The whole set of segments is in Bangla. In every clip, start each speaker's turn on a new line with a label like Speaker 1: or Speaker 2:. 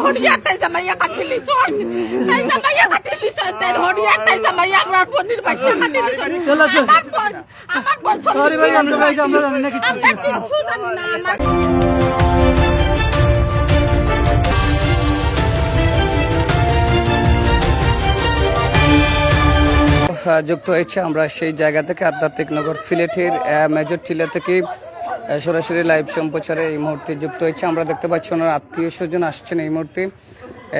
Speaker 1: হরিয়া তাই জামাইয়া কাটিলি সন তাই জামাইয়া কাটিলি সন তাই হরিয়া তাই জামাইয়া আমরা পনির বাচ্চা কাটিলি সন আমার বোন সরি ভাই আমরা জানি না কিছু জানি না আমার
Speaker 2: যুক্ত হয়েছে আমরা সেই জায়গা থেকে আধ্যাত্মিক নগর সিলেটের মেজর টিলা থেকে সরাসরি লাইভ সম্প্রচারে এই মুহূর্তে যুক্ত হয়েছে। আমরা দেখতে পাচ্ছি ওনার আত্মীয় স্বজন আসছেন এই মুহূর্তে,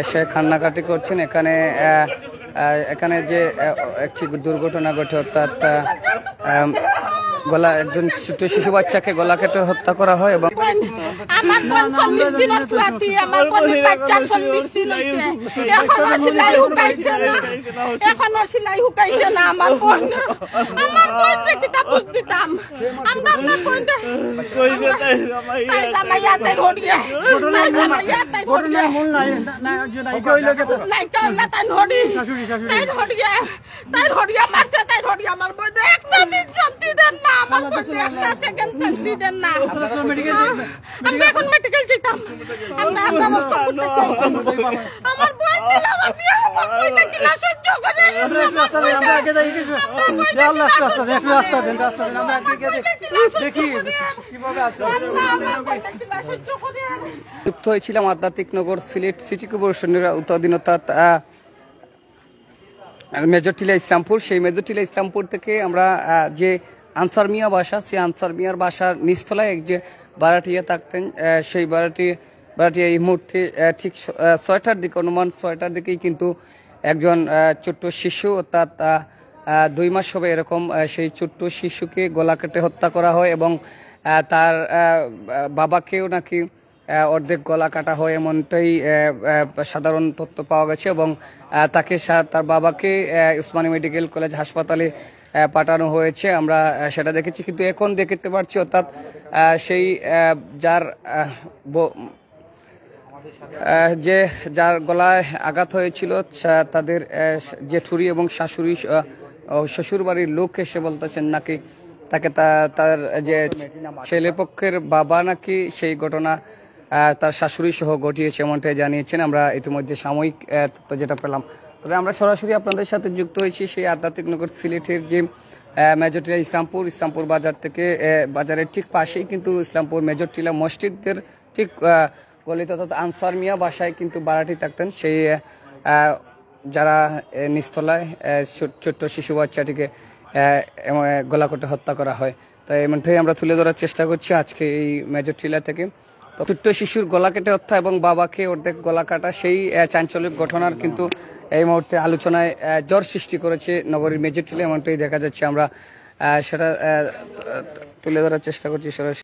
Speaker 2: এসে কান্নাকাটি করছেন। এখানে যে একটি দুর্ঘটনা ঘটে, অর্থাৎ গলা একজন ছোট শিশু বাচ্চাকে গলা কেটে হত্যা করা হয় এবং
Speaker 1: আমার বোন 40 দিনের ছুয়াতি আমার বোনের বাচ্চা 40 দিন হইছে এখনো সেলাই হুকাইছে না আমার বোন কিতাব দিতাম আমরা আমার বোনটা কই তাই জামাইয়া তাই হরিয়া মূল নাই কইলো নাই কইলা তাই হরিয়া মারছে তাই হরিয়া আমার বোন একটা দিন শান্তি দেন না আমার বোন একটা সেকেন্ড শান্তি দেন না আমরা এখন মেডিকেল যেতাম আমরা আমার বোন দিল আমার বিয়ে আমার বোন কি সহ্য করে আমরা আগে যাই কিছু আল্লাহ রাস্তা দেন আমরা আগে দেখি কিভাবে আসে
Speaker 2: যুক্ত হয়েছিলাম আধ্যাত্মিক নগর সিলেট সিটি কর্পোরেশনের উত্তরাধীনতা মেজর টিলা ইসলামপুর। সেই মেজর টিলা ইসলামপুর থেকে আমরা যে আনসার মিয়া বাসা, সেই আনসার মিয়ার বাসার নিচতলায় এক যে ভাড়াটিয়া থাকতেন, সেই ভাড়াটিয়া এই মুহূর্তে ঠিক 6টার দিকে, অনুমান 6টার দিকেই কিন্তু একজন ছোট্ট শিশু, অর্থাৎ 2 মাস হবে এরকম, সেই ছোট্ট শিশুকে গলা কেটে হত্যা করা হয় এবং তার বাবাকেও নাকি অর্ধেক গলা কাটা হয়, এমনটাই সাধারণ তথ্য পাওয়া গেছে এবং তার বাবাকে উসমানী মেডিকেল কলেজ হাসপাতালে পাঠানো হয়েছে। আমরা সেটা দেখেছি, কিন্তু এখন দেখতে পাচ্ছি অর্থাৎ সেই যার গলায় আঘাত হয়েছিল তাদের জেঠুরি এবং শাশুড়ি শ্বশুর বাড়ির লোক এসে বলতেছেন নাকি তাকে তার যে ছেলেপক্ষের বাবা নাকি সেই ঘটনা তার শাশুড়ি সহ ঘটিয়েছে, এমনটাই জানিয়েছেন। আমরা ইতিমধ্যে সাময়িক তথ্য যেটা পেলাম, তবে আমরা সরাসরি আপনাদের সাথে যুক্ত হয়েছি সেই আধ্যাত্মিক নগর সিলেটের যে মেজর টিলা ইসলামপুর বাজার থেকে, বাজারের ঠিক পাশেই কিন্তু ইসলামপুর মেজর টিলা মসজিদের ঠিক গলিতে, অর্থাৎ আনসার মিয়া বাসায় কিন্তু ভাড়াটি থাকতেন। সেই যারা নিচতলায় ছোট্ট শিশু বাচ্চাটিকে গলা কেটে হত্যা করা হয়, তাই এমনটাই আমরা তুলে ধরার চেষ্টা করছি আজকে এই মেজর টিলা থেকে। ছোট্ট শিশুর গলা কেটে হত্যা এবং বাবাকে অর্ধেক গলা কাটা, সেই চাঞ্চল্যিক ঘটনার কিন্তু এই মুহূর্তে আলোচনায় ঝড় সৃষ্টি করেছে নগরীর মেজর টিলা, এমনটাই দেখা যাচ্ছে। আমরা সেটা তুলে ধরার চেষ্টা করছি সরাসরি।